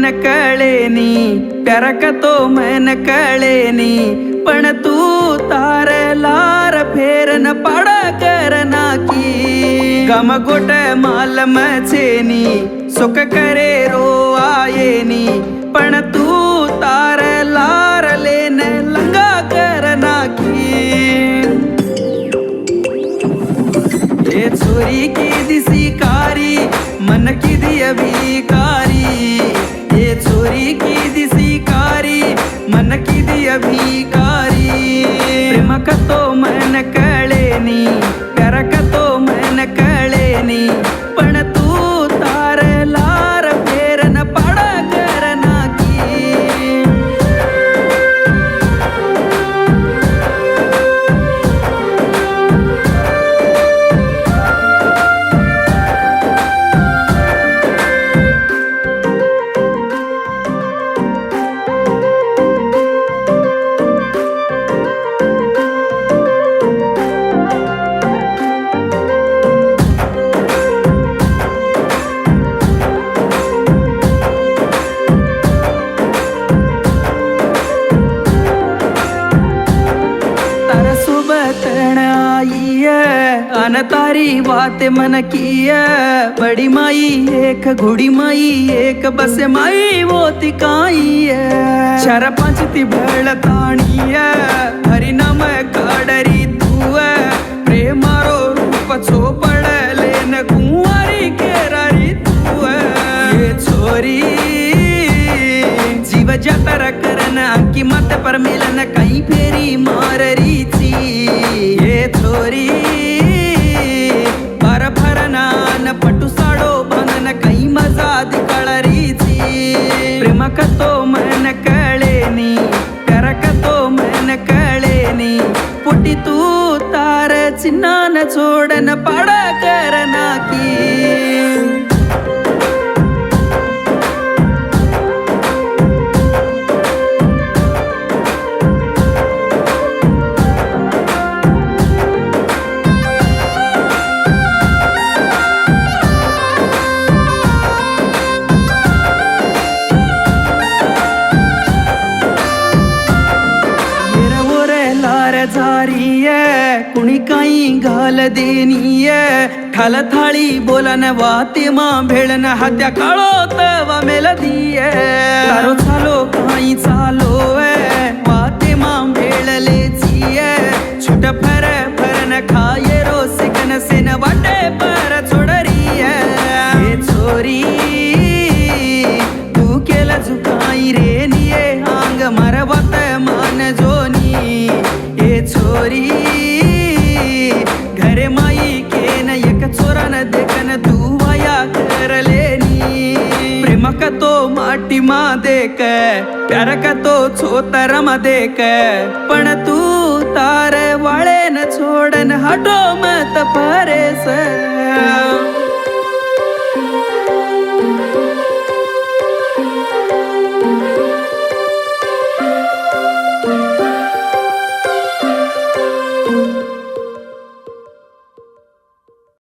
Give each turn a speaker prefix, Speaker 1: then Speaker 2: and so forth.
Speaker 1: मन कळेनी प्यार का तो मन कळेनी पण तू तार लार फेर न पाडा करना की गम गोट माल मचेनी सुख करे रो आयेनी पण तू तार लार लेन लंगा करना की ये छोरी की दिसी कारी मन की दिया भिकारी ये छोरी की दिसी कारी मन की दिया भिकारी प्रेम का तो मन कळेनी प्यार का तो मन कळेनी पण तू तार लार फेर न पाडा करना की अन तारी बात मन की बड़ी माई एक घुड़ी माई एक बस माई वो तिकाई चार पांच ती भळ ताणी हरि नाम काडरी तू प्रेमारो रूप छो पडले न कुंवारी केरारी तू ये छोरी जीव जातर करन अंकी मत पर मिलन कई फेरी माररीची ये छोरी पटू साडो बंधन कई मजा दिकळरीची प्रेम का तो मन कळेनी प्यार का तो मन कळेनी पोटी तू तार चिन्हान छोडन पाडा करना की कुणी काही घाल देनीय ठाल थाळी बोलन वाते मा भेळन हात्या काळो तवा मेलदीय तारो चालो काही चालो वाते मा भेळले जीय छोट फर फरन खाये रो सिकन सेन वाटे पर छोडरीय हे छोरी तू केला झुकाई रे निये आंग मरवत मान जोनी हे छोरी घरे माई केन एक चोरन देखन तू वाया करलेनी प्रेम का तो माटी मा देक प्यार का तो छोतर मा देक पण तू तार वाळे न छोडन हटो मत परेस